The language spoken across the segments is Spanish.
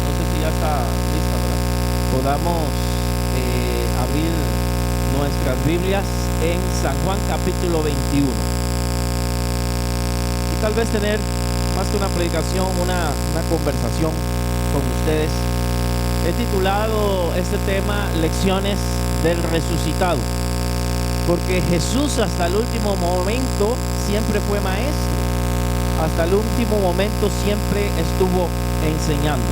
no sé si ya está lista, ¿verdad? Podamos abrir nuestras Biblias en San Juan capítulo 21. Y tal vez tener más que una predicación, una conversación con ustedes. He titulado este tema Lecciones del Resucitado, porque Jesús hasta el último momento siempre fue maestro. Hasta el último momento siempre estuvo enseñando.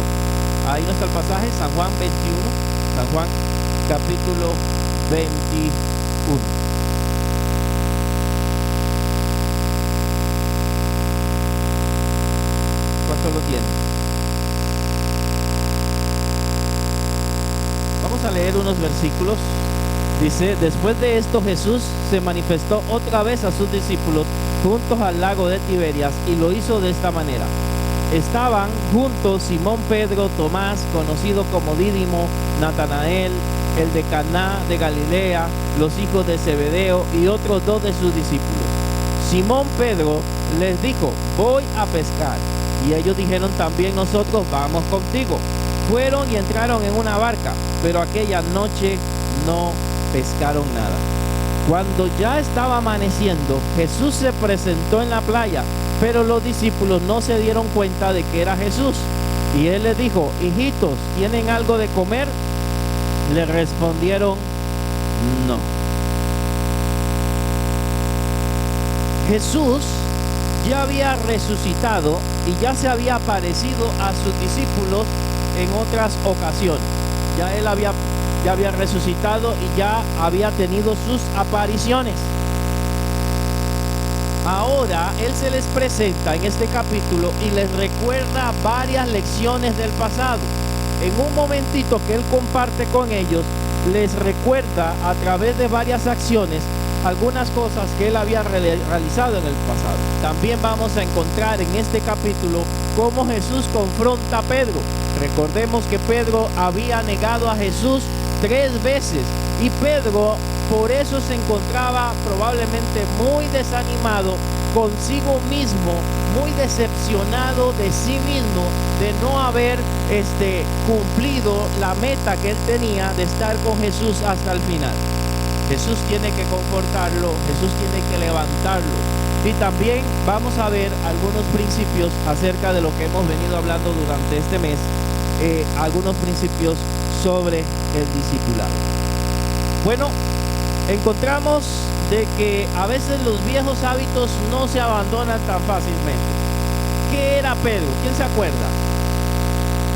Ahí no está el pasaje, San Juan 21, San Juan capítulo 21. ¿Cuánto lo tiene? Vamos a leer unos versículos. Dice: después de esto Jesús se manifestó otra vez a sus discípulos juntos al lago de Tiberias, y lo hizo de esta manera. Estaban juntos Simón Pedro, Tomás, conocido como Dídimo, Natanael, el de Caná de Galilea, los hijos de Zebedeo y otros dos de sus discípulos. Simón Pedro les dijo: voy a pescar. Y ellos dijeron también: nosotros vamos contigo. Fueron y entraron en una barca, pero aquella noche no pescaron nada. Cuando ya estaba amaneciendo, Jesús se presentó en la playa, pero los discípulos no se dieron cuenta de que era Jesús. Y él les dijo: hijitos, ¿tienen algo de comer? Le respondieron: no. Jesús ya había resucitado y ya se había aparecido a sus discípulos en otras ocasiones. Ya él había resucitado y ya había tenido sus apariciones. Ahora él se les presenta en este capítulo y les recuerda varias lecciones del pasado. En un momentito que él comparte con ellos, les recuerda a través de varias acciones algunas cosas que él había realizado en el pasado. También vamos a encontrar en este capítulo cómo Jesús confronta a Pedro. Recordemos que Pedro había negado a Jesús 3 veces, y Pedro por eso se encontraba probablemente muy desanimado consigo mismo, muy decepcionado de sí mismo, de no haber cumplido la meta que él tenía de estar con Jesús hasta el final. Jesús tiene que confortarlo, Jesús tiene que levantarlo. Y también vamos a ver algunos principios acerca de lo que hemos venido hablando durante este mes, algunos principios sobre el discipulado. Bueno, encontramos de que a veces los viejos hábitos no se abandonan tan fácilmente. ¿Qué era Pedro? ¿Quién se acuerda?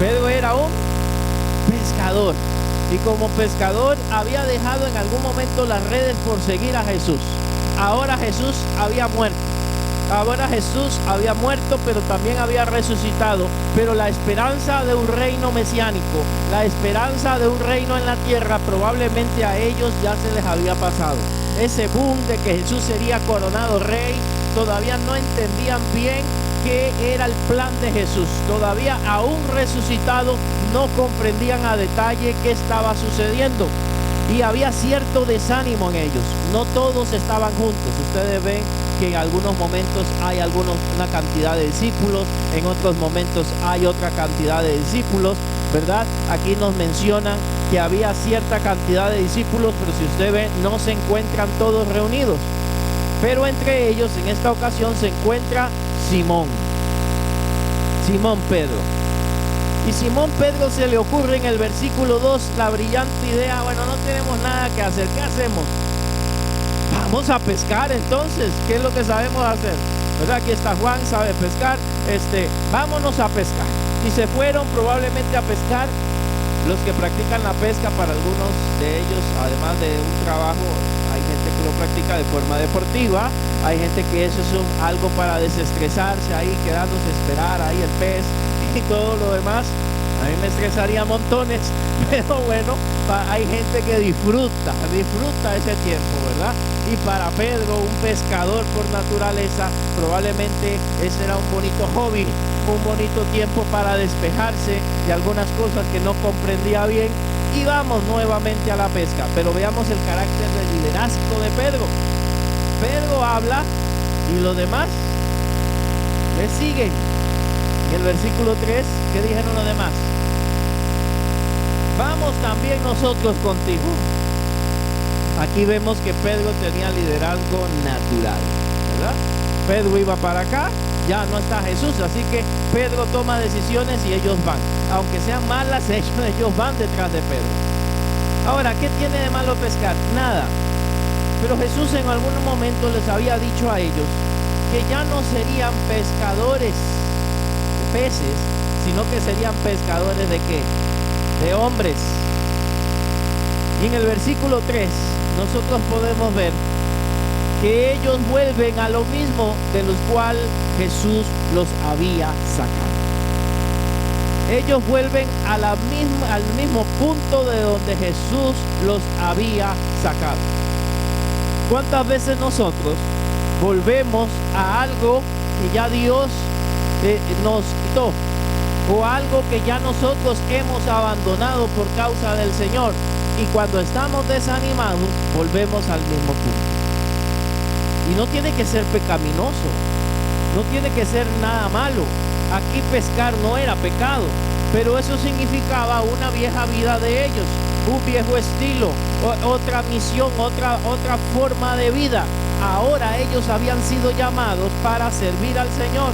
Pedro era un pescador, y como pescador había dejado en algún momento las redes por seguir a Jesús. Ahora Jesús había muerto. Pero también había resucitado. Pero la esperanza de un reino mesiánico, la esperanza de un reino en la tierra, probablemente a ellos ya se les había pasado. Ese boom de que Jesús sería coronado rey, todavía no entendían bien qué era el plan de Jesús. Todavía, aún resucitado, no comprendían a detalle qué estaba sucediendo. Y había cierto desánimo en ellos. No todos estaban juntos. Ustedes ven que en algunos momentos hay una cantidad de discípulos, en otros momentos hay otra cantidad de discípulos, ¿verdad? Aquí nos mencionan que había cierta cantidad de discípulos, pero si usted ve, no se encuentran todos reunidos. Pero entre ellos, en esta ocasión, se encuentra Simón Pedro. Y Simón Pedro se le ocurre en el versículo 2 la brillante idea: bueno, no tenemos nada que hacer, ¿qué hacemos? Vamos a pescar entonces. ¿Qué es lo que sabemos hacer? ¿Verdad? Aquí está Juan, sabe pescar. Vámonos a pescar. Y se fueron probablemente a pescar. Los que practican la pesca, para algunos de ellos, además de un trabajo, hay gente que lo practica de forma deportiva. Hay gente que eso es algo para desestresarse ahí, quedándose a esperar ahí el pez y todo lo demás. A mí me estresaría montones, pero bueno, hay gente que disfruta ese tiempo, ¿verdad? Y para Pedro, un pescador por naturaleza, probablemente ese era un bonito hobby, un bonito tiempo para despejarse de algunas cosas que no comprendía bien. Y vamos nuevamente a la pesca, pero veamos el carácter de liderazgo de Pedro. Pedro habla y los demás le siguen. En el versículo 3, ¿qué dijeron los demás? vamos también nosotros contigo. Aquí vemos que Pedro tenía liderazgo natural, ¿verdad? Pedro iba para acá, ya no está Jesús, así que Pedro toma decisiones y ellos van. Aunque sean malas, ellos van detrás de Pedro. Ahora, ¿qué tiene de malo pescar? Nada. Pero Jesús en algún momento les había dicho a ellos que ya no serían pescadores de peces, sino que serían pescadores ¿de qué? De hombres. Y en el versículo 3 nosotros podemos ver que ellos vuelven a lo mismo de los cuales Jesús los había sacado. Ellos vuelven a al mismo punto de donde Jesús los había sacado. ¿Cuántas veces nosotros volvemos a algo que ya Dios nos quitó, o algo que ya nosotros hemos abandonado por causa del Señor, y cuando estamos desanimados volvemos al mismo punto? Y no tiene que ser pecaminoso, no tiene que ser nada malo. Aquí pescar no era pecado, pero eso significaba una vieja vida de ellos, un viejo estilo, otra misión, otra forma de vida. Ahora ellos habían sido llamados para servir al Señor.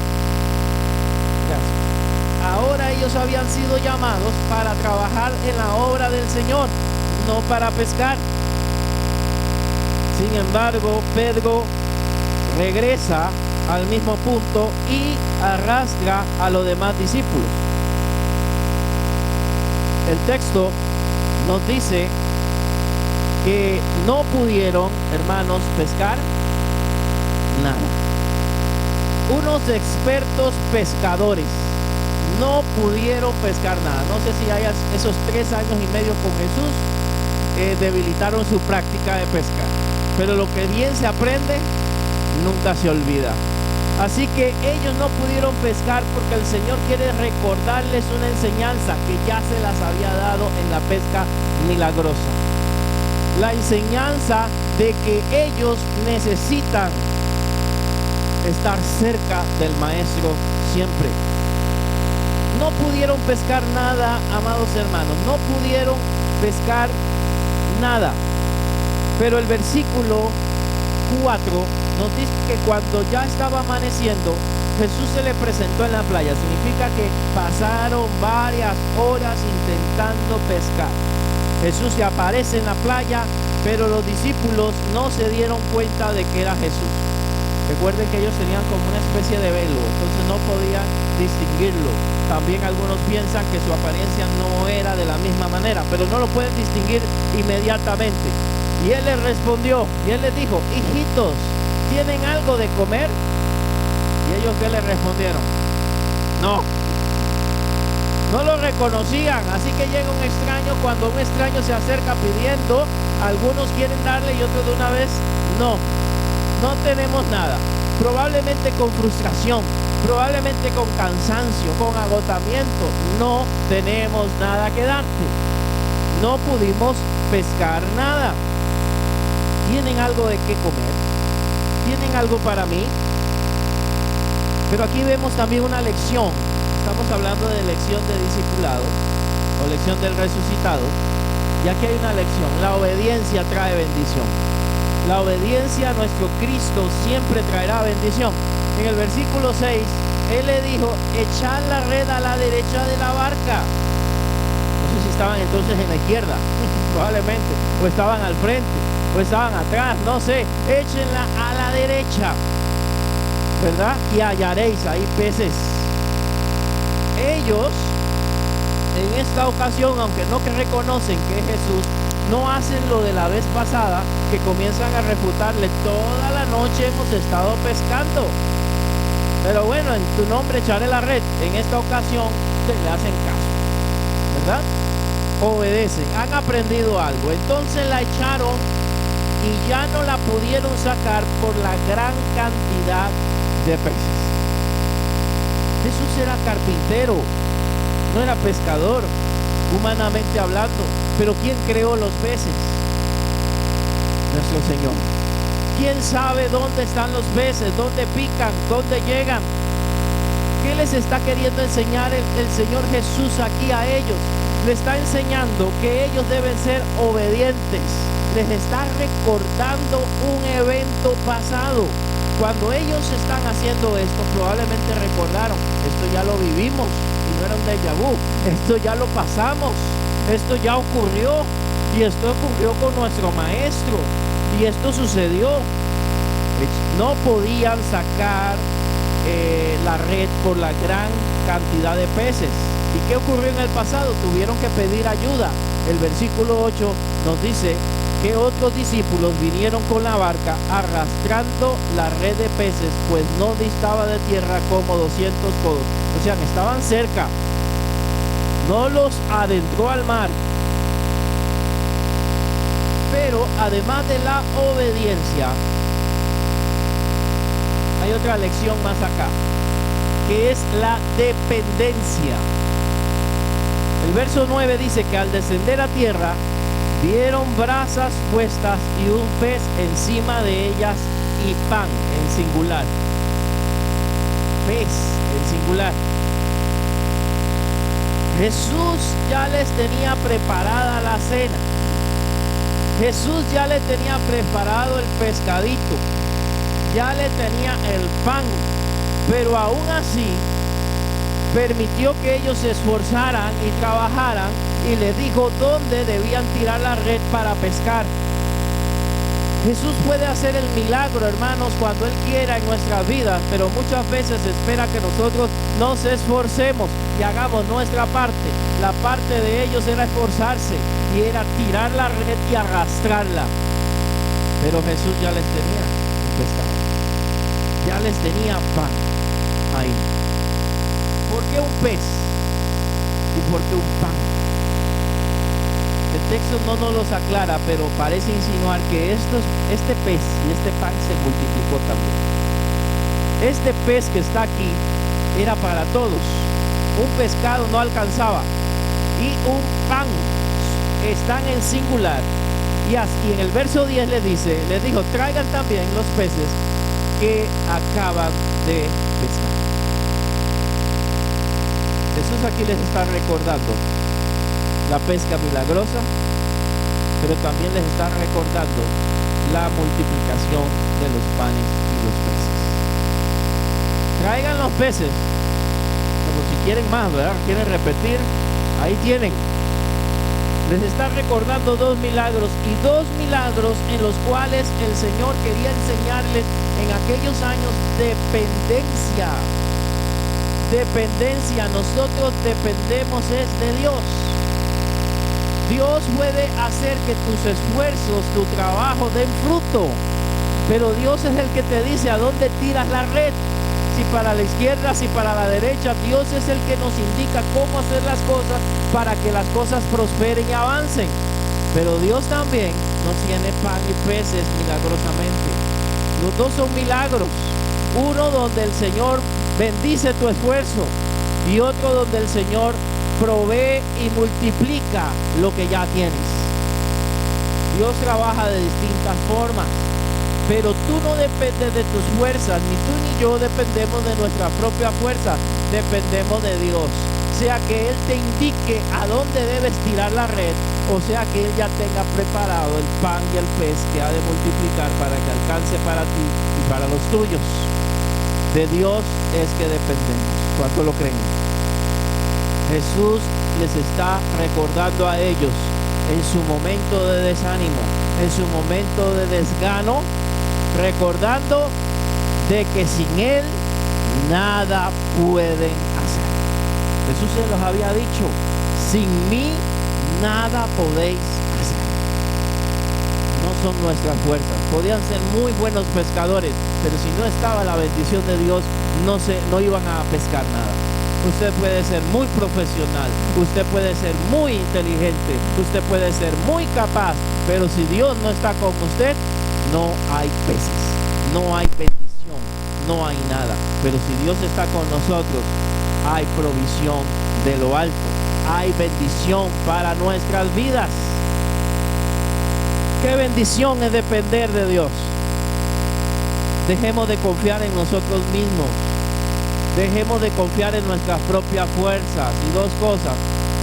Ahora ellos habían sido llamados para trabajar en la obra del Señor, no para pescar. Sin embargo, Pedro regresa al mismo punto y arrastra a los demás discípulos. El texto nos dice que no pudieron, hermanos, pescar nada. Unos expertos pescadores no pudieron pescar nada. No sé si hay esos 3 años y medio con Jesús debilitaron su práctica de pescar, pero lo que bien se aprende nunca se olvida. Así que ellos no pudieron pescar porque el Señor quiere recordarles una enseñanza que ya se las había dado en la pesca milagrosa. La enseñanza de que ellos necesitan estar cerca del Maestro siempre. No pudieron pescar nada, amados hermanos, no pudieron pescar nada. Pero el versículo 4 nos dice que cuando ya estaba amaneciendo, Jesús se le presentó en la playa. Significa que pasaron varias horas intentando pescar. Jesús se aparece en la playa, pero los discípulos no se dieron cuenta de que era Jesús. Recuerden que ellos tenían como una especie de velo, entonces no podían distinguirlo. También algunos piensan que su apariencia no era de la misma manera, pero no lo pueden distinguir inmediatamente. Y él les respondió, y él les dijo: hijitos, ¿tienen algo de comer? Y ellos, ¿qué le respondieron? No lo reconocían. Así que llega un extraño. Cuando un extraño se acerca pidiendo, algunos quieren darle y otros de una vez no tenemos nada. Probablemente con frustración, probablemente con cansancio, con agotamiento. No tenemos nada que darte. No pudimos pescar nada. ¿Tienen algo de qué comer? ¿Tienen algo para mí? Pero aquí vemos también una lección. Estamos hablando de lección de discipulado o lección del resucitado. Y aquí hay una lección. La obediencia trae bendición. La obediencia a nuestro Cristo siempre traerá bendición. En el versículo 6, Él le dijo: echad la red a la derecha de la barca. No sé si estaban entonces en la izquierda, probablemente, o estaban al frente, o estaban atrás, no sé. Échenla a la derecha, ¿verdad? Y hallaréis ahí peces. Ellos, en esta ocasión, aunque no reconocen que es Jesús, no hacen lo de la vez pasada, que comienzan a refutarle: toda la noche hemos estado pescando, pero bueno, en tu nombre echaré la red. En esta ocasión le hacen caso, ¿verdad? Obedecen, han aprendido algo. Entonces la echaron y ya no la pudieron sacar por la gran cantidad de peces. Jesús era carpintero, no era pescador, humanamente hablando. Pero ¿quién creó los peces? Nuestro Señor. ¿Quién sabe dónde están los peces? ¿Dónde pican? ¿Dónde llegan? ¿Qué les está queriendo enseñar el Señor Jesús aquí a ellos? Le está enseñando que ellos deben ser obedientes. Les está recordando un evento pasado. Cuando ellos están haciendo esto, probablemente recordaron, esto ya lo vivimos y no era un déjà vu, esto ya lo pasamos, esto ya ocurrió y esto ocurrió con nuestro maestro y esto sucedió. No podían sacar la red por la gran cantidad de peces. ¿Y qué ocurrió en el pasado? Tuvieron que pedir ayuda. El versículo 8 nos dice que otros discípulos vinieron con la barca arrastrando la red de peces, pues no distaba de tierra como 200 codos. O sea, estaban cerca. No los adentró al mar. Pero además de la obediencia, hay otra lección más acá, que es la dependencia. El verso 9 dice que al descender a tierra, vieron brasas puestas y un pez encima de ellas y pan en singular. Pez en singular. Jesús ya les tenía preparada la cena. Jesús ya le tenía preparado el pescadito. Ya le tenía el pan. Pero aún así, permitió que ellos se esforzaran y trabajaran y les dijo dónde debían tirar la red para pescar. Jesús puede hacer el milagro, hermanos, cuando Él quiera en nuestras vidas, pero muchas veces espera que nosotros nos esforcemos y hagamos nuestra parte. La parte de ellos era esforzarse y era tirar la red y arrastrarla. Pero Jesús ya les tenía un pescado, ya les tenía pan ahí. ¿Por qué un pez? ¿Y por qué un pan? El texto no nos los aclara, pero parece insinuar que este pez y este pan se multiplicó también. Este pez que está aquí era para todos. Un pescado no alcanzaba. Y un pan están en singular. Y en el verso 10 les dijo, traigan también los peces que acaban de pescar. Jesús aquí les está recordando la pesca milagrosa, pero también les está recordando la multiplicación de los panes y los peces. Traigan los peces, como si quieren más, ¿verdad? Quieren repetir, ahí tienen. Les está recordando dos milagros en los cuales el Señor quería enseñarles en aquellos años dependencia. Nosotros dependemos es de Dios. Dios puede hacer que tus esfuerzos, tu trabajo den fruto, pero Dios es el que te dice a dónde tiras la red, si para la izquierda, si para la derecha. Dios es el que nos indica cómo hacer las cosas para que las cosas prosperen y avancen. Pero Dios también nos tiene pan y peces milagrosamente. Los dos son milagros. Uno donde el Señor bendice tu esfuerzo y otro donde el Señor provee y multiplica lo que ya tienes. Dios trabaja de distintas formas, pero tú no dependes de tus fuerzas, ni tú ni yo dependemos de nuestra propia fuerza, dependemos de Dios. Sea que Él te indique a dónde debes tirar la red, o sea que Él ya tenga preparado el pan y el pez que ha de multiplicar para que alcance para ti y para los tuyos. De Dios es que dependemos. ¿Cuánto lo creen? Jesús les está recordando a ellos en su momento de desánimo, en su momento de desgano, recordando de que sin Él nada pueden hacer. Jesús se los había dicho, sin mí nada podéis hacer. No son nuestras fuerzas. Podían ser muy buenos pescadores, pero si no estaba la bendición de Dios, no iban a pescar nada. Usted puede ser muy profesional, usted puede ser muy inteligente, usted puede ser muy capaz, pero si Dios no está con usted, no hay peces, no hay bendición, no hay nada. Pero si Dios está con nosotros, hay provisión de lo alto, hay bendición para nuestras vidas. Qué bendición es depender de Dios. Dejemos de confiar en nosotros mismos. Dejemos de confiar en nuestras propias fuerzas. Y dos cosas: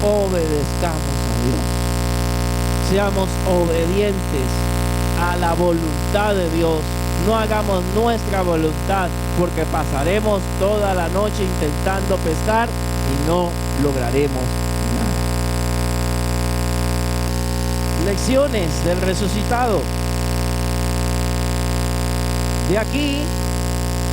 obedezcamos a Dios. Seamos obedientes a la voluntad de Dios. No hagamos nuestra voluntad, porque pasaremos toda la noche intentando pescar y no lograremos nada. Lecciones del resucitado. De aquí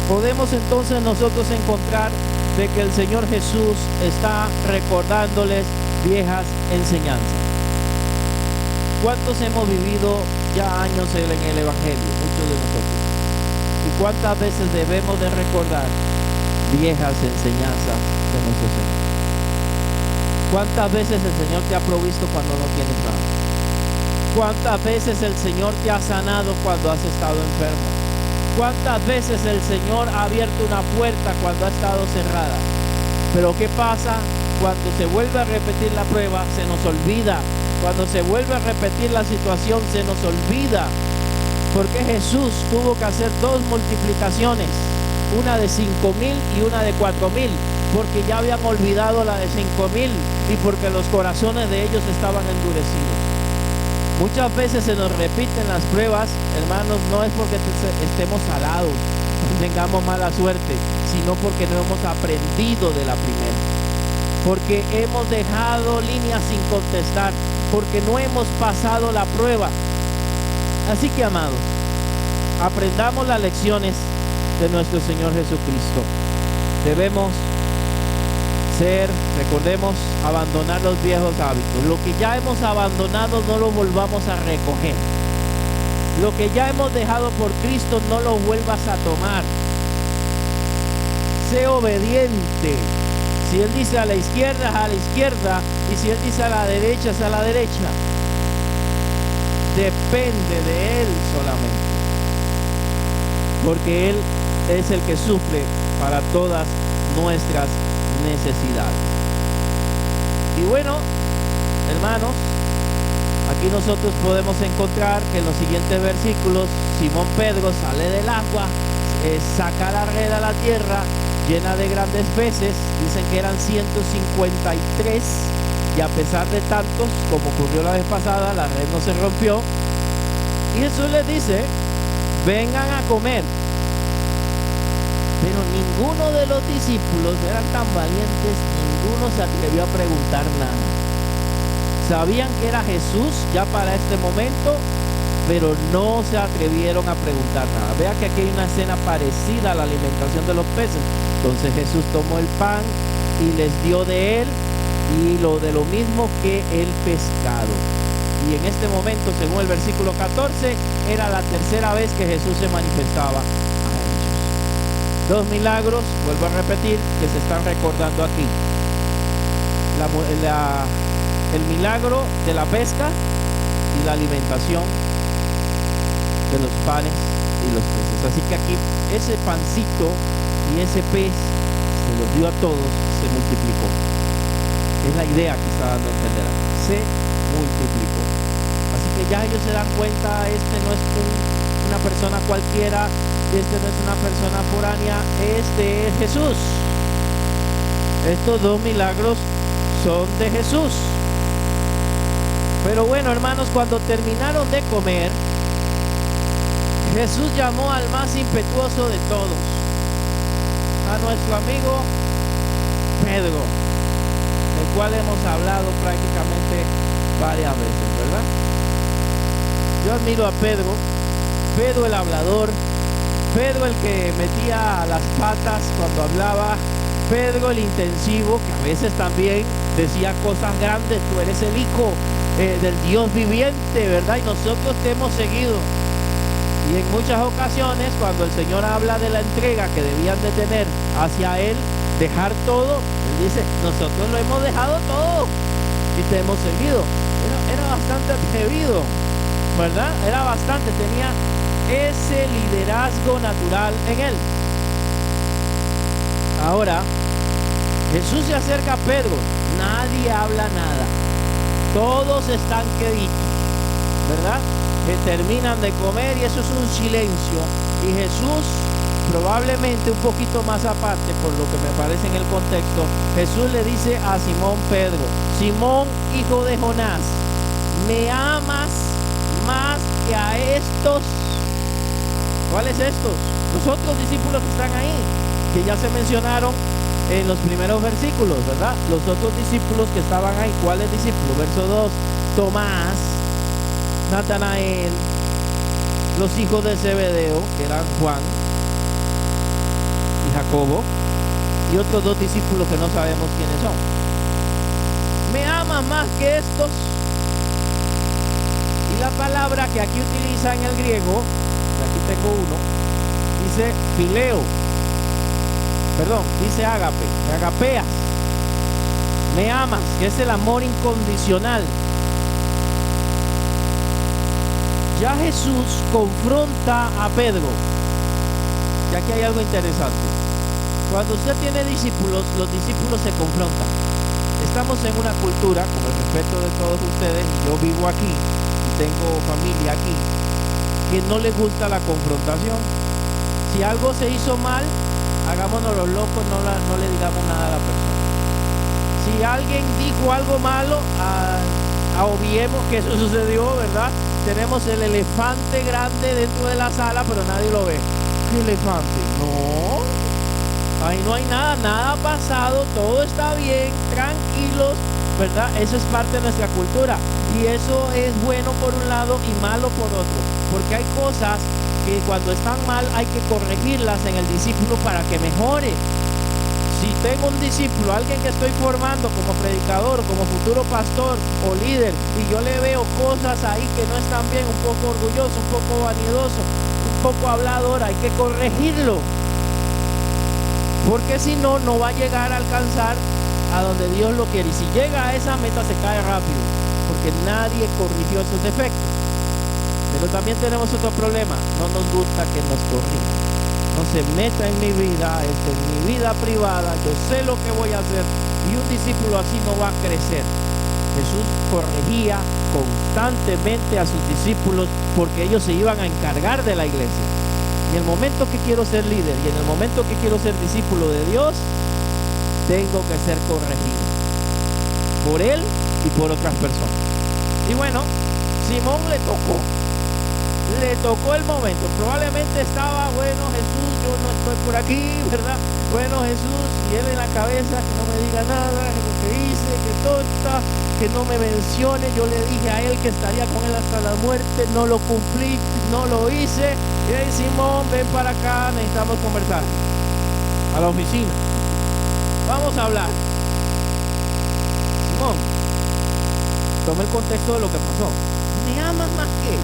podemos entonces nosotros encontrar de que el Señor Jesús está recordándoles viejas enseñanzas. ¿Cuántos hemos vivido ya años en el Evangelio? Muchos de nosotros. ¿Y cuántas veces debemos de recordar viejas enseñanzas de nuestro Señor? ¿Cuántas veces el Señor te ha provisto cuando no tienes nada? ¿Cuántas veces el Señor te ha sanado cuando has estado enfermo? ¿Cuántas veces el Señor ha abierto una puerta cuando ha estado cerrada? Pero ¿qué pasa? Cuando se vuelve a repetir la prueba, se nos olvida. Cuando se vuelve a repetir la situación, se nos olvida. Porque Jesús tuvo que hacer dos multiplicaciones, una de 5,000 y una de 4,000, porque ya habían olvidado la de 5,000 y porque los corazones de ellos estaban endurecidos. Muchas veces se nos repiten las pruebas, hermanos, no es porque estemos alados, tengamos mala suerte, sino porque no hemos aprendido de la primera. Porque hemos dejado líneas sin contestar, porque no hemos pasado la prueba. Así que, amados, aprendamos las lecciones de nuestro Señor Jesucristo. Debemos recordemos, abandonar los viejos hábitos. Lo que ya hemos abandonado no lo volvamos a recoger. Lo que ya hemos dejado por Cristo no lo vuelvas a tomar. Sé obediente. Si Él dice a la izquierda, es a la izquierda, y si Él dice a la derecha, es a la derecha. Depende de Él solamente, porque Él es el que suple para todas nuestras necesidades. Y bueno, hermanos, aquí nosotros podemos encontrar que en los siguientes versículos Simón Pedro sale del agua, saca la red a la tierra llena de grandes peces. Dicen que eran 153, y a pesar de tantos, como ocurrió la vez pasada, la red no se rompió. Y Jesús les dice: vengan a comer. Pero ninguno de los discípulos eran tan valientes, ninguno se atrevió a preguntar nada. Sabían que era Jesús ya para este momento, pero no se atrevieron a preguntar nada. Vea que aquí hay una escena parecida a la alimentación de los peces. Entonces Jesús tomó el pan y les dio de él, y lo mismo que el pescado. Y en este momento, según el versículo 14, era la tercera vez que Jesús se manifestaba a ellos. Dos milagros, vuelvo a repetir, que se están recordando aquí. El milagro de la pesca y la alimentación de los panes y los peces. Así que aquí ese pancito y ese pez se los dio a todos, se multiplicó. Es la idea que está dando a entender. Se multiplicó. Así que ya ellos se dan cuenta, este no es una persona cualquiera, este no es una persona foránea, este es Jesús. Estos dos milagros son de Jesús. Pero bueno, hermanos, cuando terminaron de comer, Jesús llamó al más impetuoso de todos, a nuestro amigo Pedro, del cual hemos hablado prácticamente varias veces, ¿verdad? Yo admiro a Pedro, Pedro el hablador, Pedro el que metía las patas cuando hablaba, Pedro el intensivo, que a veces también decía cosas grandes: tú eres el Hijo del Dios viviente, ¿verdad? Y nosotros te hemos seguido. Y en muchas ocasiones, cuando el Señor habla de la entrega que debían de tener hacia Él, dejar todo, Él dice: nosotros lo hemos dejado todo y te hemos seguido. Era bastante atrevido, ¿verdad? Era bastante, tenía ese liderazgo natural en Él. Ahora, Jesús se acerca a Pedro, nadie habla nada, todos están queditos, ¿verdad? Que terminan de comer y eso es un silencio. Y Jesús Probablemente un poquito más aparte, por lo que me parece en el contexto, Jesús le dice a Simón Pedro: Simón, hijo de Jonás, ¿me amas más que a estos? ¿Cuáles estos? Los otros discípulos que están ahí, que ya se mencionaron en los primeros versículos, ¿verdad? Los otros discípulos que estaban ahí. ¿Cuáles discípulos? Verso 2: Tomás, Natanael, los hijos de Zebedeo, que eran Juan y Jacobo, y otros dos discípulos que no sabemos quiénes son. ¿Me amas más que estos? Y la palabra que aquí utiliza en el griego, aquí tengo uno, dice fileo, dice ágape, me agapeas, me amas, que es el amor incondicional. Ya Jesús confronta a Pedro. Y aquí hay algo interesante. Cuando usted tiene discípulos, los discípulos se confrontan. Estamos en una cultura, con el respeto de todos ustedes, y yo vivo aquí y tengo familia aquí, que no le gusta la confrontación. Si algo se hizo mal, hagámonos los locos, no le digamos nada a la persona. Si alguien dijo algo malo, obviemos que eso sucedió, ¿verdad? Tenemos el elefante grande dentro de la sala, pero nadie lo ve. ¿Qué elefante? No, ahí no hay nada ha pasado, todo está bien, tranquilos, ¿verdad? Eso es parte de nuestra cultura, y eso es bueno por un lado y malo por otro, porque hay cosas que cuando están mal hay que corregirlas en el discípulo para que mejore. Si tengo un discípulo, alguien que estoy formando como predicador, como futuro pastor o líder, y yo le veo cosas ahí que no están bien, un poco orgulloso, un poco vanidoso, un poco hablador, hay que corregirlo, porque si no, no va a llegar a alcanzar a donde Dios lo quiere, y si llega a esa meta se cae rápido, porque nadie corrigió esos defectos. Pero también tenemos otro problema: no nos gusta que nos corrijan. No se meta en mi vida, en mi vida privada, yo sé lo que voy a hacer, y un discípulo así no va a crecer. Jesús corregía constantemente a sus discípulos porque ellos se iban a encargar de la iglesia. Y en el momento que quiero ser líder y en el momento que quiero ser discípulo de Dios, tengo que ser corregido por él y por otras personas. Y bueno, Simón le tocó el momento. Probablemente estaba: bueno, Jesús, yo no estoy por aquí, ¿verdad? Bueno, Jesús, y él en la cabeza, que no me diga nada, que lo que hice, que tonta, que no me mencione. Yo le dije a él que estaría con él hasta la muerte, no lo cumplí, no lo hice. Y ahí: Simón, ven para acá, necesitamos conversar. A la oficina. Vamos a hablar. Simón, toma el contexto de lo que pasó. ¿Me amas más que?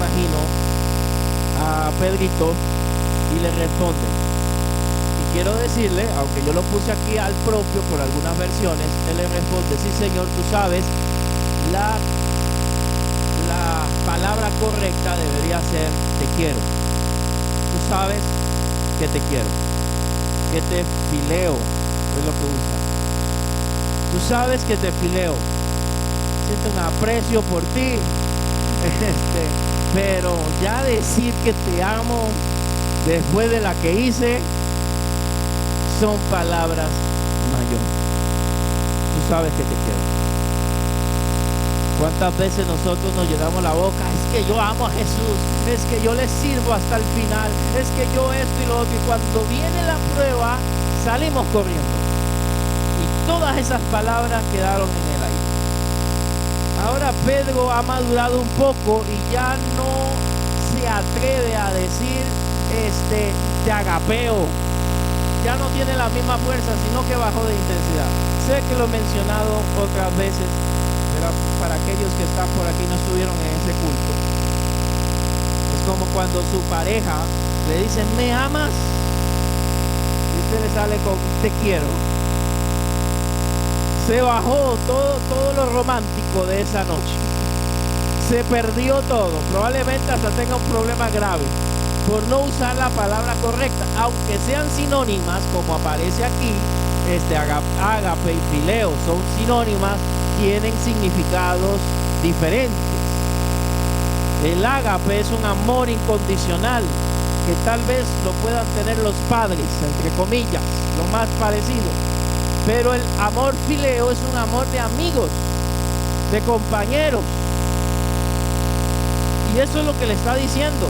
Imagino a Pedrito y le responde, y quiero decirle, aunque yo lo puse aquí al propio por algunas versiones, él le responde: sí, Señor, tú sabes, la palabra correcta debería ser te quiero. Tú sabes que te quiero, que te fileo, es lo que usa. Tú sabes que te fileo, siento un aprecio por ti, pero ya decir que te amo después de la que hice son palabras mayores. Tú sabes que te quiero. ¿Cuántas veces nosotros nos llenamos la boca? Es que yo amo a Jesús, es que yo le sirvo hasta el final, es que yo esto y lo otro, y cuando viene la prueba salimos corriendo, y todas esas palabras quedaron en el aire. Ahora Pedro ha madurado un poco y ya no se atreve a decir te agapeo. Ya no tiene la misma fuerza, sino que bajó de intensidad. Sé que lo he mencionado otras veces, pero para aquellos que están por aquí no estuvieron en ese culto, es como cuando su pareja le dice: ¿me amas? Y usted le sale con te quiero. Se bajó todo lo romántico de esa noche. Se perdió todo. Probablemente hasta tenga un problema grave por no usar la palabra correcta, aunque sean sinónimas, como aparece aquí. Ágape y fileo son sinónimas, tienen significados diferentes. El ágape es un amor incondicional, que tal vez lo puedan tener los padres, entre comillas, lo más parecido. Pero el amor fileo es un amor de amigos, de compañeros. Y eso es lo que le está diciendo.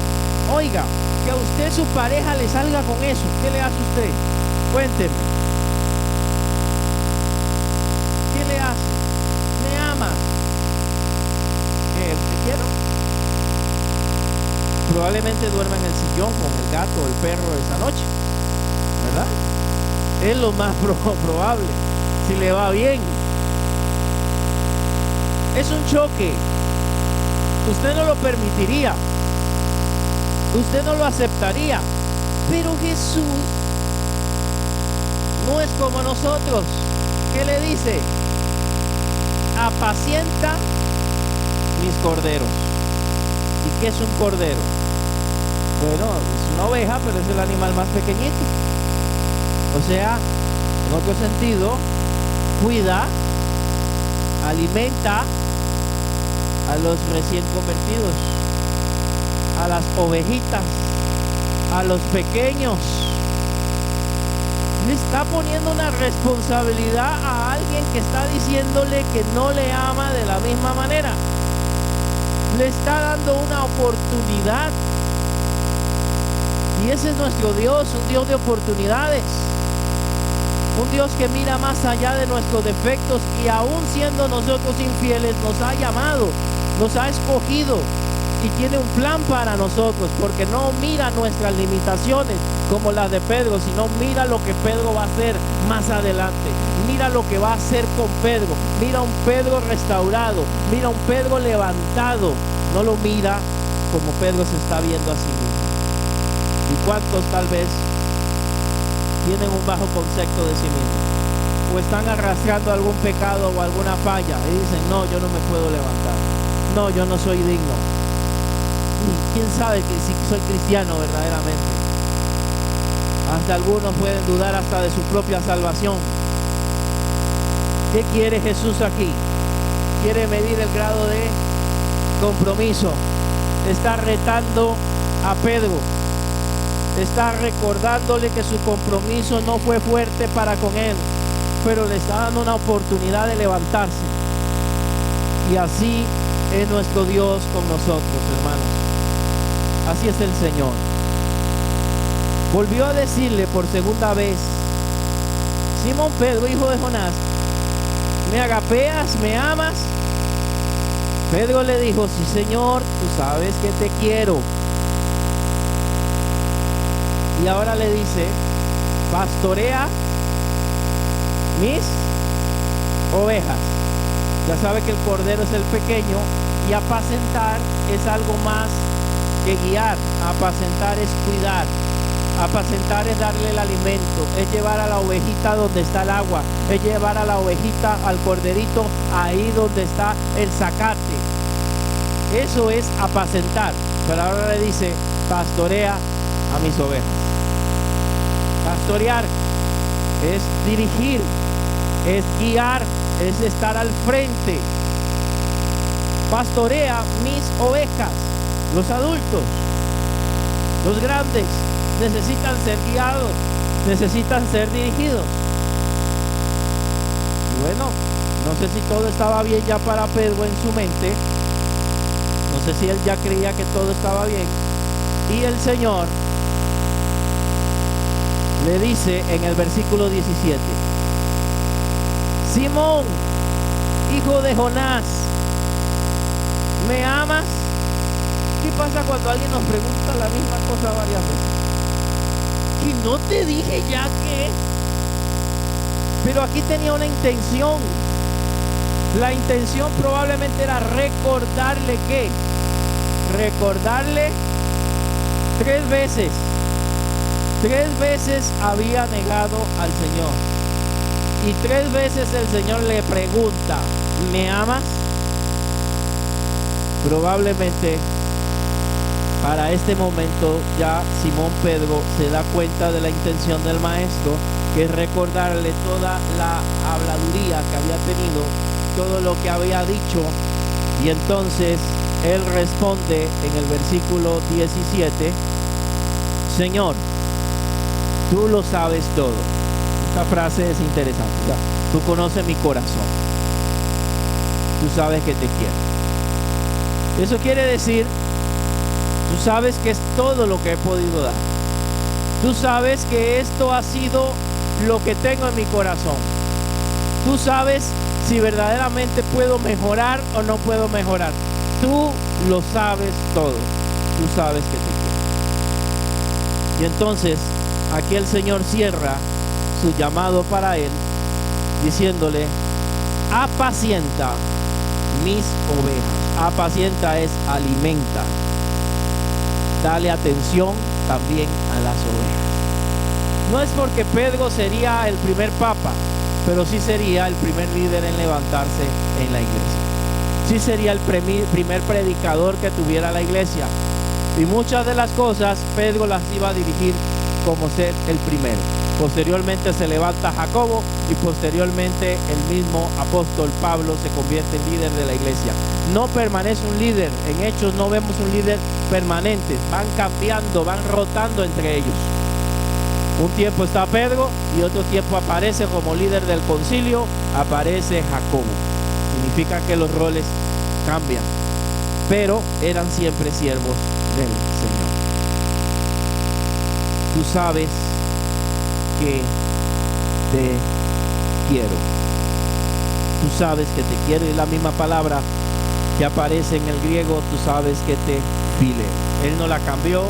Oiga, que a usted su pareja le salga con eso, ¿qué le hace usted? Cuénteme. ¿Qué le hace? ¿Me amas? ¿Qué? ¿Te quiero? Probablemente duerma en el sillón con el gato o el perro esa noche, ¿verdad? Es lo más probable, si le va bien. Es un choque. Usted no lo permitiría, usted no lo aceptaría, pero Jesús no es como nosotros. ¿Qué le dice? Apacienta mis corderos. ¿Y qué es un cordero? Bueno, es una oveja, pero es el animal más pequeñito. O sea, en otro sentido, cuida, alimenta a los recién convertidos, a las ovejitas, a los pequeños. Le está poniendo una responsabilidad a alguien que está diciéndole que no le ama de la misma manera. Le está dando una oportunidad. Y ese es nuestro Dios, un Dios de oportunidades. Un Dios que mira más allá de nuestros defectos y aún siendo nosotros infieles nos ha llamado, nos ha escogido y tiene un plan para nosotros, porque no mira nuestras limitaciones como las de Pedro, sino mira lo que Pedro va a hacer más adelante. Mira lo que va a hacer con Pedro. Mira un Pedro restaurado, mira un Pedro levantado. No lo mira como Pedro se está viendo a sí mismo. ¿Y cuántos tal vez tienen un bajo concepto de sí mismos? O están arrastrando algún pecado o alguna falla y dicen, no, yo no me puedo levantar. No, yo no soy digno. Y quién sabe que si soy cristiano verdaderamente. Hasta algunos pueden dudar hasta de su propia salvación. ¿Qué quiere Jesús aquí? Quiere medir el grado de compromiso. Está retando a Pedro. Está recordándole que su compromiso no fue fuerte para con él, pero le está dando una oportunidad de levantarse. Y así es nuestro Dios con nosotros, hermanos. Así es el Señor. Volvió a decirle por segunda vez: Simón Pedro, hijo de Jonás, ¿me agapeas? ¿Me amas? Pedro le dijo: sí, Señor, tú sabes que te quiero. Y ahora le dice: pastorea mis ovejas. Ya sabe que el cordero es el pequeño y apacentar es algo más que guiar. Apacentar es cuidar. Apacentar es darle el alimento, es llevar a la ovejita donde está el agua, es llevar a la ovejita, al corderito, ahí donde está el zacate. Eso es apacentar. Pero ahora le dice: pastorea a mis ovejas. Pastorear es dirigir, es guiar, es estar al frente. Pastorea mis ovejas. Los adultos, los grandes, necesitan ser guiados, necesitan ser dirigidos. Y bueno, no sé si todo estaba bien ya para Pedro en su mente. No sé si él ya creía que todo estaba bien. Y el Señor le dice en el versículo 17: Simón, hijo de Jonás, ¿me amas? ¿Qué pasa cuando alguien nos pregunta la misma cosa varias veces? ¿Y no te dije ya que? Pero aquí tenía una intención. La intención probablemente era recordarle que recordarle 3 veces. 3 veces había negado al Señor. Y 3 veces el Señor le pregunta: ¿me amas? Probablemente para este momento ya Simón Pedro se da cuenta de la intención del maestro, que es recordarle toda la habladuría que había tenido, todo lo que había dicho. Y entonces él responde en el versículo 17: Señor, tú lo sabes todo. Esta frase es interesante. O sea, tú conoces mi corazón. Tú sabes que te quiero. Eso quiere decir, tú sabes que es todo lo que he podido dar. Tú sabes que esto ha sido lo que tengo en mi corazón. Tú sabes si verdaderamente puedo mejorar o no puedo mejorar. Tú lo sabes todo. Tú sabes que te quiero. Y entonces, aquí el Señor cierra su llamado para él, diciéndole: apacienta mis ovejas. Apacienta es alimenta. Dale atención también a las ovejas. No es porque Pedro sería el primer papa, pero sí sería el primer líder en levantarse en la iglesia. Sí sería el primer predicador que tuviera la iglesia. Y muchas de las cosas Pedro las iba a dirigir como ser el primero. Posteriormente se levanta Jacobo y posteriormente el mismo apóstol Pablo se convierte en líder de la iglesia. No permanece un líder. En Hechos no vemos un líder permanente. Van cambiando, van rotando entre ellos. Un tiempo está Pedro y otro tiempo aparece como líder del concilio, aparece Jacobo. Significa que los roles cambian, pero eran siempre siervos del Señor. Tú sabes que te quiero. Tú sabes que te quiero, y la misma palabra que aparece en el griego, tú sabes que te fileo. Él no la cambió,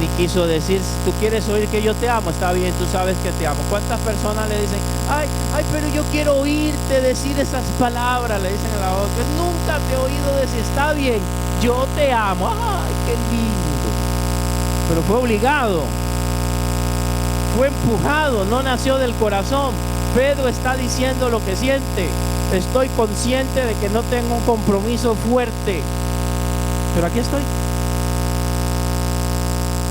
ni quiso decir: tú quieres oír que yo te amo, está bien, tú sabes que te amo. ¿Cuántas personas le dicen: ay, pero yo quiero oírte decir esas palabras? Le dicen a la otra: nunca te he oído decir, está bien, yo te amo. Ay, qué lindo. Pero fue obligado, fue empujado, no nació del corazón. Pedro está diciendo lo que siente. Estoy consciente de que no tengo un compromiso fuerte, pero aquí estoy.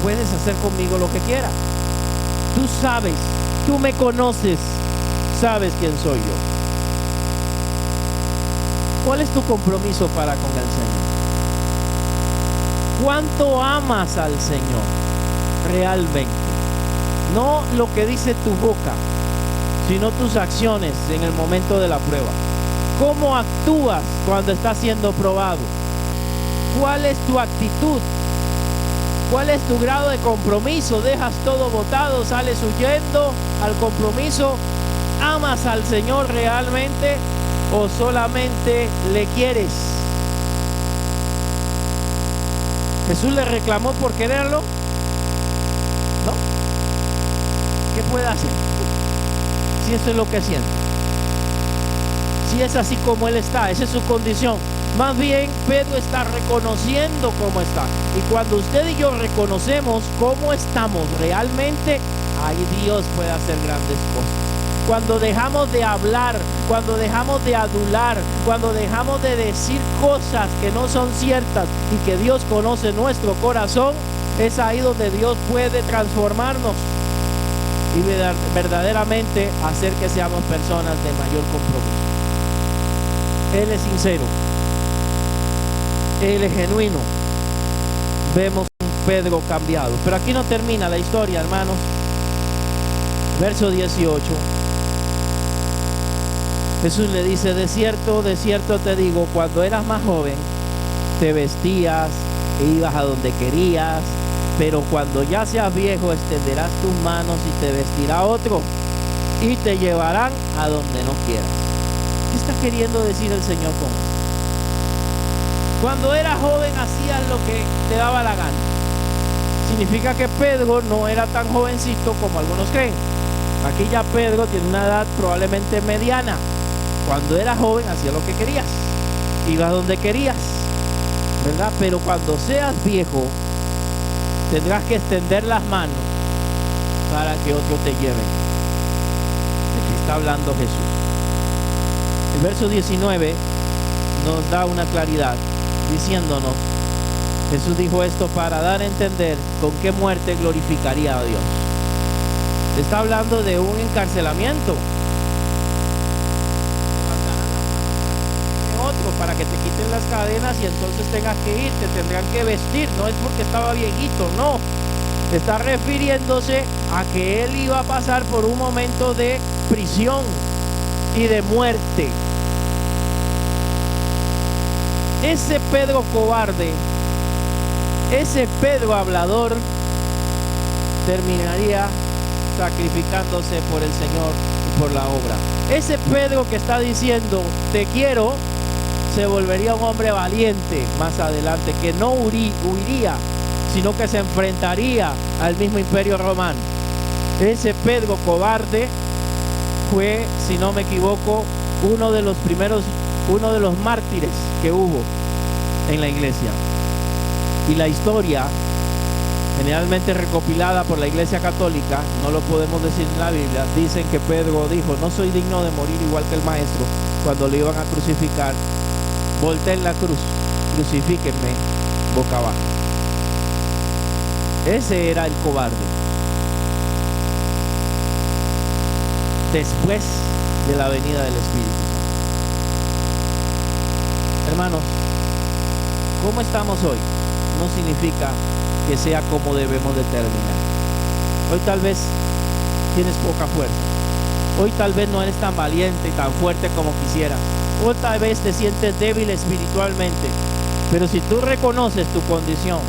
Puedes hacer conmigo lo que quieras. Tú sabes, tú me conoces, sabes quién soy yo. ¿Cuál es tu compromiso para con el Señor? ¿Cuánto amas al Señor realmente? No lo que dice tu boca, sino tus acciones en el momento de la prueba. ¿Cómo actúas cuando estás siendo probado? ¿Cuál es tu actitud? ¿Cuál es tu grado de compromiso? ¿Dejas todo botado? ¿Sales huyendo al compromiso? ¿Amas al Señor realmente o solamente le quieres? ¿Jesús le reclamó por quererlo? ¿No? ¿Qué puede hacer? Si eso es lo que siente. Si es así como Él está, esa es su condición. Más bien, Pedro está reconociendo cómo está. Y cuando usted y yo reconocemos cómo estamos realmente, ahí Dios puede hacer grandes cosas. Cuando dejamos de hablar, cuando dejamos de adular, cuando dejamos de decir cosas que no son ciertas y que Dios conoce nuestro corazón, es ahí donde Dios puede transformarnos y verdaderamente hacer que seamos personas de mayor compromiso. Él es sincero. Él es genuino. Vemos un Pedro cambiado. Pero aquí no termina la historia, hermanos. Verso 18. Jesús le dice: de cierto te digo, cuando eras más joven, te vestías e ibas a donde querías, pero cuando ya seas viejo, extenderás tus manos y te vestirá otro, y te llevarán a donde no quieras. ¿Qué está queriendo decir el Señor con esto? Cuando eras joven hacías lo que te daba la gana. Significa que Pedro no era tan jovencito como algunos creen. Aquí ya Pedro tiene una edad probablemente mediana. Cuando era joven hacía lo que querías, ibas donde querías, ¿verdad? Pero cuando seas viejo tendrás que extender las manos para que otro te lleve. ¿De qué está hablando Jesús? El verso 19 nos da una claridad diciéndonos: Jesús dijo esto para dar a entender con qué muerte glorificaría a Dios. Está hablando de un encarcelamiento. Otro para que te quiten las cadenas y entonces tengas que ir, te tendrán que vestir. No es porque estaba viejito, no. Está refiriéndose a que él iba a pasar por un momento de prisión y de muerte. Ese Pedro cobarde, ese Pedro hablador, terminaría sacrificándose por el Señor y por la obra. Ese Pedro que está diciendo te quiero, se volvería un hombre valiente más adelante, que no huiría, sino que se enfrentaría al mismo imperio romano. Ese Pedro cobarde fue, si no me equivoco, uno de los mártires que hubo en la iglesia. Y la historia, generalmente recopilada por la Iglesia Católica, no lo podemos decir en la Biblia, dicen que Pedro dijo: no soy digno de morir igual que el maestro. Cuando le iban a crucificar, volteen la cruz, crucifíquenme boca abajo. Ese era el cobarde. Después de la venida del Espíritu Santo. Hermanos, ¿cómo estamos hoy? No significa que sea como debemos de terminar. Hoy tal vez tienes poca fuerza. Hoy tal vez no eres tan valiente y tan fuerte como quisieras. Hoy tal vez te sientes débil espiritualmente. Pero si tú reconoces tu condición,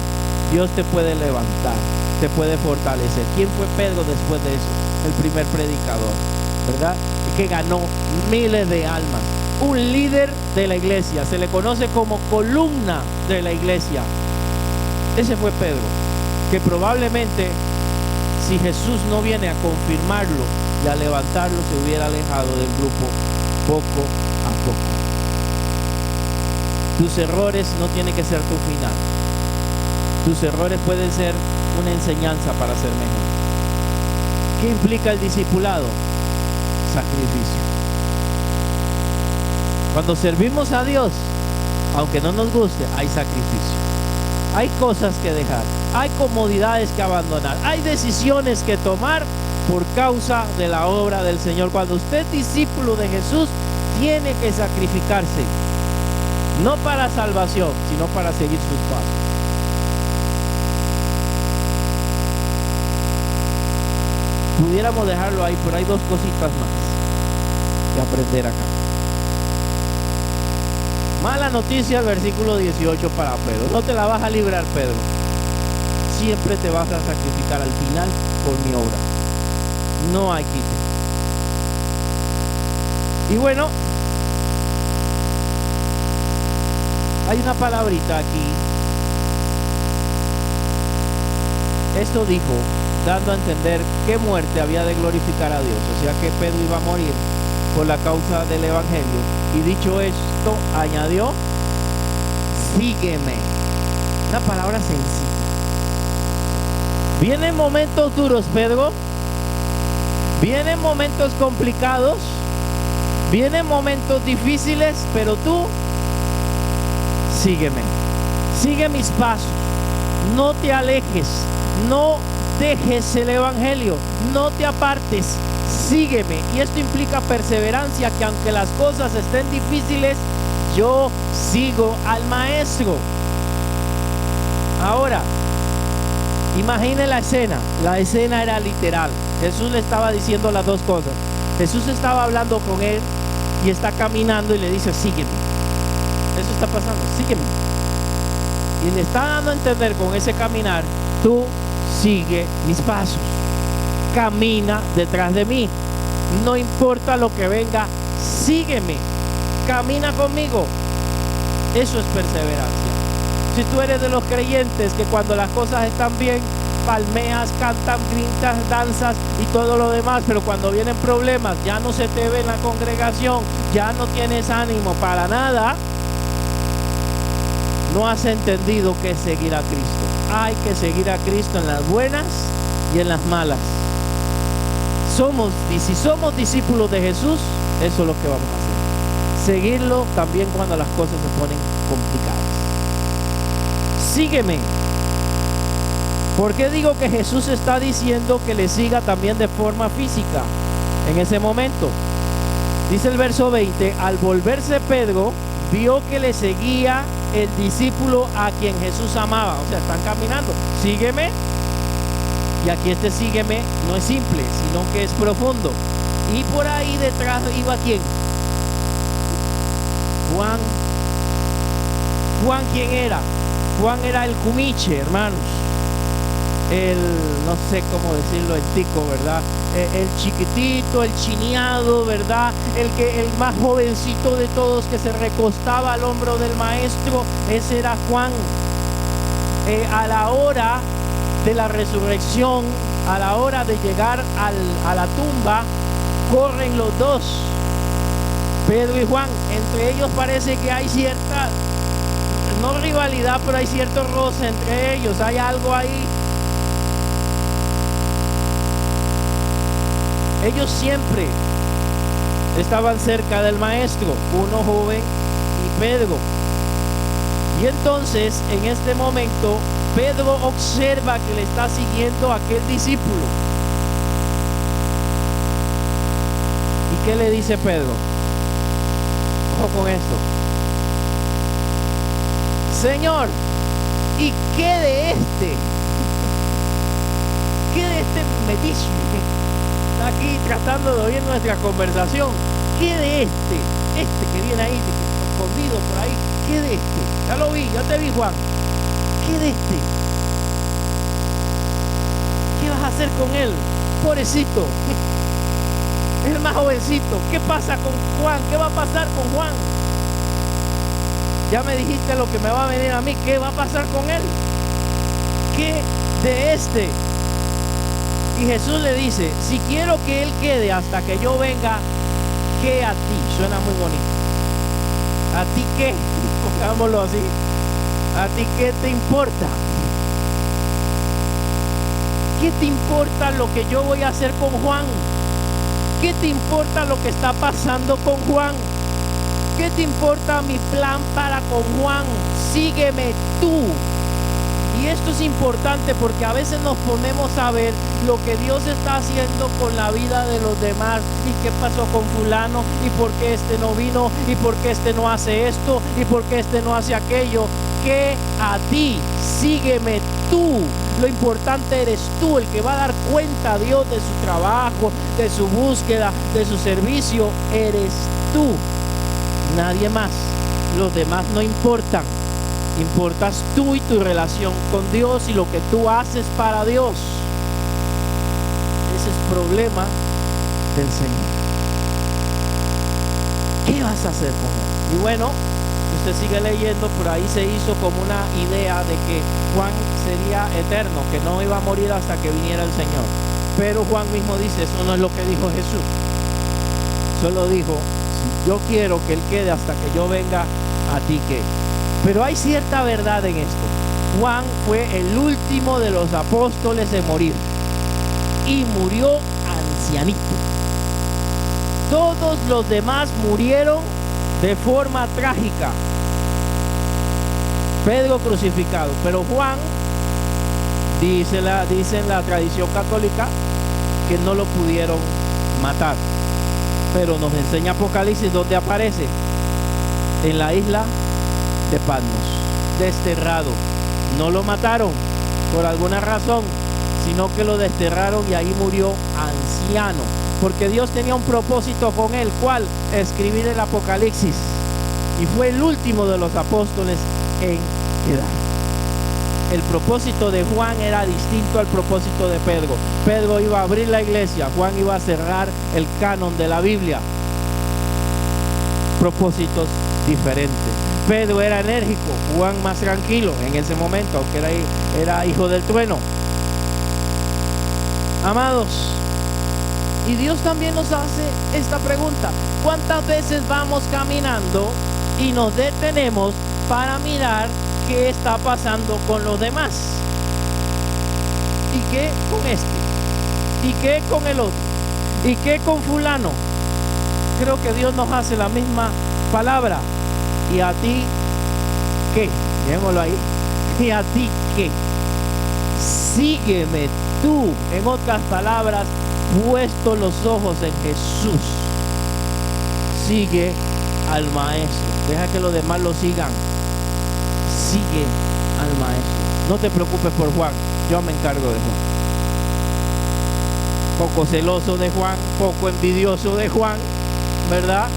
Dios te puede levantar, te puede fortalecer. ¿Quién fue Pedro después de eso? El primer predicador, ¿verdad? Que ganó miles de almas. Un líder de la iglesia. Se le conoce como columna de la iglesia. Ese fue Pedro, que probablemente, si Jesús no viene a confirmarlo y a levantarlo, se hubiera alejado del grupo poco a poco. Tus errores no tienen que ser tu final. Tus errores pueden ser una enseñanza para ser mejor. ¿Qué implica el discipulado? Sacrificio. Cuando servimos a Dios, aunque no nos guste, hay sacrificio. Hay cosas que dejar, hay comodidades que abandonar, hay decisiones que tomar por causa de la obra del Señor. Cuando usted es discípulo de Jesús, tiene que sacrificarse, no para salvación, sino para seguir sus pasos. Pudiéramos dejarlo ahí, pero hay dos cositas más que aprender acá. Mala noticia, el versículo 18 para Pedro. No te la vas a librar, Pedro. Siempre te vas a sacrificar al final por mi obra. No hay quite. Y bueno, hay una palabrita aquí. Esto dijo, dando a entender qué muerte había de glorificar a Dios. O sea que Pedro iba a morir por la causa del evangelio. Y dicho esto, añadió: sígueme. Una palabra sencilla. Vienen momentos duros, Pedro. Vienen momentos complicados. Vienen momentos difíciles, pero tú sígueme. Sigue mis pasos. No te alejes. No dejes el evangelio. No te apartes. Sígueme. Y esto implica perseverancia, que aunque las cosas estén difíciles, yo sigo al maestro. Ahora, imagine la escena. La escena era literal. Jesús le estaba diciendo las dos cosas. Jesús estaba hablando con él y está caminando y le dice: sígueme. Eso está pasando, sígueme. Y le está dando a entender con ese caminar: tú sigue mis pasos. Camina detrás de mí. No importa lo que venga, sígueme. Camina conmigo. Eso es perseverancia. Si tú eres de los creyentes que cuando las cosas están bien, palmeas, cantas, gritas, danzas y todo lo demás, pero cuando vienen problemas ya no se te ve en la congregación, ya no tienes ánimo para nada, no has entendido qué es seguir a Cristo. Hay que seguir a Cristo en las buenas y en las malas. Si somos discípulos de Jesús, eso es lo que vamos a hacer. Seguirlo también cuando las cosas se ponen complicadas. Sígueme. ¿Por qué digo que Jesús está diciendo que le siga también de forma física en ese momento? Dice el verso 20: al volverse Pedro, vio que le seguía el discípulo a quien Jesús amaba. O sea, están caminando. Sígueme, Y aquí este sígueme no es simple, sino que es profundo. Y por ahí detrás iba ¿quién? Juan. ¿Juan quién era? Juan era el cumiche, hermanos. El, no sé cómo decirlo, el tico, ¿verdad? El chiquitito, el chineado, ¿verdad? El más jovencito de todos, que se recostaba al hombro del maestro. Ese era Juan. A la hora de la resurrección, a la hora de llegar a la tumba, corren los dos, Pedro y Juan. Entre ellos parece que hay cierta, no rivalidad, pero hay cierto roce entre ellos, hay algo ahí. Ellos siempre estaban cerca del maestro, uno joven y Pedro. Y entonces, en este momento, Pedro observa que le está siguiendo a aquel discípulo. ¿Y qué le dice Pedro? Ojo con esto. Señor, ¿y qué de este? ¿Qué de este metiche? Está aquí tratando de oír nuestra conversación. ¿Qué de este? Este que viene ahí, escondido por ahí. ¿Qué de este? Ya lo vi, ya te vi, Juan. ¿Qué de este? ¿Qué vas a hacer con él? Pobrecito. Es el más jovencito. ¿Qué pasa con Juan? ¿Qué va a pasar con Juan? Ya me dijiste lo que me va a venir a mí. ¿Qué va a pasar con él? ¿Qué de este? Y Jesús le dice, si quiero que él quede hasta que yo venga, ¿qué a ti? Suena muy bonito. ¿A ti qué? Pongámoslo así. ¿A ti qué te importa? ¿Qué te importa lo que yo voy a hacer con Juan? ¿Qué te importa lo que está pasando con Juan? ¿Qué te importa mi plan para con Juan? Sígueme tú. Y esto es importante porque a veces nos ponemos a ver lo que Dios está haciendo con la vida de los demás. ¿Y qué pasó con fulano? ¿Y por qué este no vino? ¿Y por qué este no hace esto? ¿Y por qué este no hace aquello? ¿Qué a ti? Sígueme tú. Lo importante eres tú, el que va a dar cuenta a Dios de su trabajo, de su búsqueda, de su servicio. Eres tú, nadie más. Los demás no importan. Importas tú y tu relación con Dios y lo que tú haces para Dios. Ese es el problema del Señor. ¿Qué vas a hacer con él? Y bueno, usted sigue leyendo, por ahí se hizo como una idea de que Juan sería eterno, que no iba a morir hasta que viniera el Señor. Pero Juan mismo dice, eso no es lo que dijo Jesús. Solo dijo, si yo quiero que él quede hasta que yo venga, a ti qué. Pero hay cierta verdad en esto. Juan fue el último de los apóstoles en morir y murió ancianito. Todos los demás murieron de forma trágica. Pedro crucificado, pero Juan, dice en la tradición católica, que no lo pudieron matar. Pero nos enseña Apocalipsis donde aparece, en la isla de Patmos, desterrado. No lo mataron por alguna razón, sino que lo desterraron y ahí murió anciano, porque Dios tenía un propósito con él. ¿Cuál? Escribir el Apocalipsis. Y fue el último de los apóstoles en quedar. El propósito de Juan era distinto al propósito de Pedro. Pedro iba a abrir la iglesia, Juan iba a cerrar el canon de la Biblia. Propósitos diferentes. Pedro era enérgico, Juan más tranquilo en ese momento, aunque era hijo del trueno. Amados, y Dios también nos hace esta pregunta: ¿cuántas veces vamos caminando y nos detenemos para mirar qué está pasando con los demás? ¿Y qué con este? ¿Y qué con el otro? ¿Y qué con fulano? Creo que Dios nos hace la misma palabra. ¿Y a ti qué? Dejémoslo ahí. ¿Y a ti qué? Sígueme tú. En otras palabras, puesto los ojos en Jesús. Sigue al maestro. Deja que los demás lo sigan. Sigue al maestro. No te preocupes por Juan. Yo me encargo de Juan. poco celoso de Juan, poco envidioso de Juan, ¿verdad?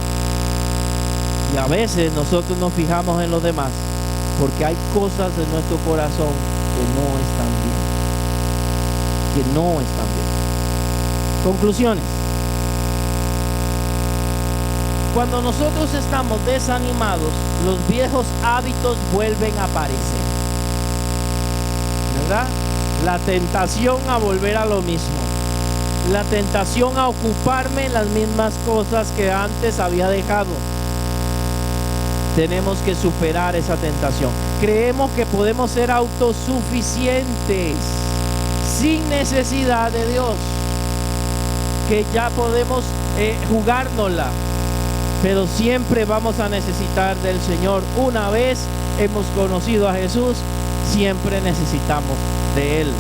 Y a veces nosotros nos fijamos en los demás porque hay cosas en nuestro corazón que no están bien. Que no están bien. Conclusiones. Cuando nosotros estamos desanimados, los viejos hábitos vuelven a aparecer, ¿verdad? La tentación a volver a lo mismo. La tentación a ocuparme en las mismas cosas que antes había dejado. Tenemos que superar esa tentación. Creemos que podemos ser autosuficientes sin necesidad de Dios, que ya podemos jugárnosla, pero siempre vamos a necesitar del Señor. Una vez hemos conocido a Jesús, siempre necesitamos de Él.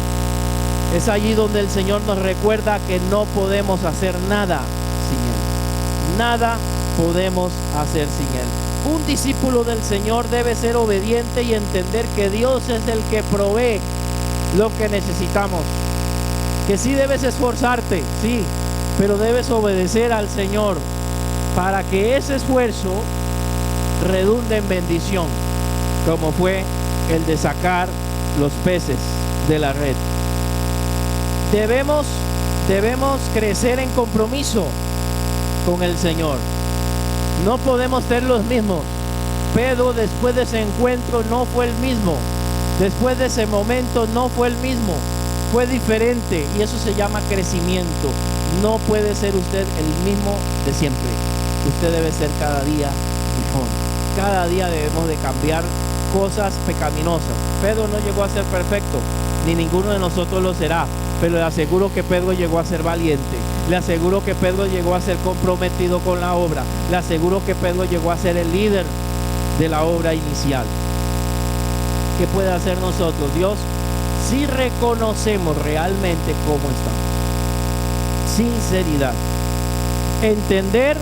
Es allí donde el Señor nos recuerda que no podemos hacer nada sin Él. Nada podemos hacer sin Él. Un discípulo del Señor debe ser obediente y entender que Dios es el que provee lo que necesitamos. Que sí debes esforzarte, sí, pero debes obedecer al Señor para que ese esfuerzo redunde en bendición, como fue el de sacar los peces de la red. Debemos crecer en compromiso con el Señor. No podemos ser los mismos. Pedro, después de ese encuentro, no fue el mismo. Después de ese momento no fue el mismo. Fue diferente, y eso se llama crecimiento. No puede ser usted el mismo de siempre. Usted debe ser cada día mejor. Cada día debemos de cambiar cosas pecaminosas. Pedro no llegó a ser perfecto, ni ninguno de nosotros lo será, pero le aseguro que Pedro llegó a ser valiente. Le aseguro que Pedro llegó a ser comprometido con la obra. Le aseguro que Pedro llegó a ser el líder de la obra inicial. ¿Qué puede hacer nosotros? Dios, si reconocemos realmente cómo estamos. Sinceridad. Entender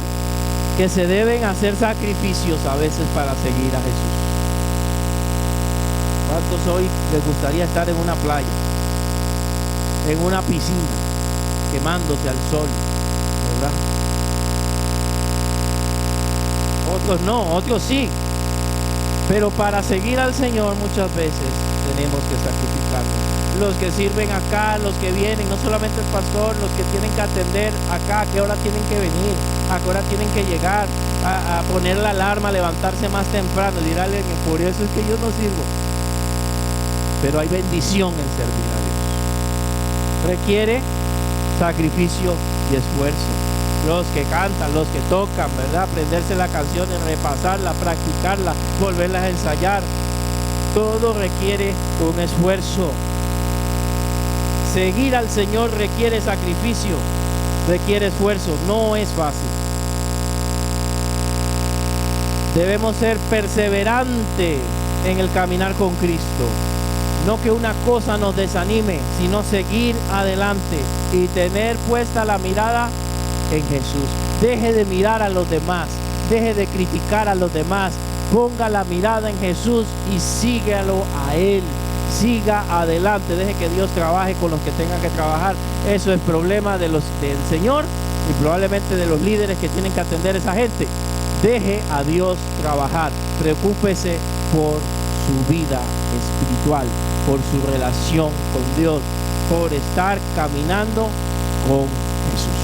que se deben hacer sacrificios a veces para seguir a Jesús. ¿Cuántos hoy les gustaría estar en una playa, en una piscina, quemándose al sol, ¿verdad? Otros no, otros sí. Pero para seguir al Señor muchas veces tenemos que sacrificarnos. Los que sirven acá, los que vienen, no solamente el pastor, los que tienen que atender acá, a qué hora tienen que venir, a qué hora tienen que llegar, a poner la alarma, a levantarse más temprano. Dirá alguien, por eso es que yo no sirvo. Pero hay bendición en servir a Dios. Requiere sacrificio y esfuerzo. Los que cantan, los que tocan, ¿verdad? Aprenderse la canción, repasarla, practicarla, volverlas a ensayar. Todo requiere un esfuerzo. Seguir al Señor requiere sacrificio, requiere esfuerzo, no es fácil. Debemos ser perseverantes en el caminar con Cristo. No que una cosa nos desanime, sino seguir adelante y tener puesta la mirada en Jesús. Deje de mirar a los demás, deje de criticar a los demás, ponga la mirada en Jesús y síguelo a Él. Siga adelante, deje que Dios trabaje con los que tengan que trabajar. Eso es problema del Señor y probablemente de los líderes que tienen que atender a esa gente. Deje a Dios trabajar, preocúpese por su vida espiritual, por su relación con Dios, por estar caminando con Jesús.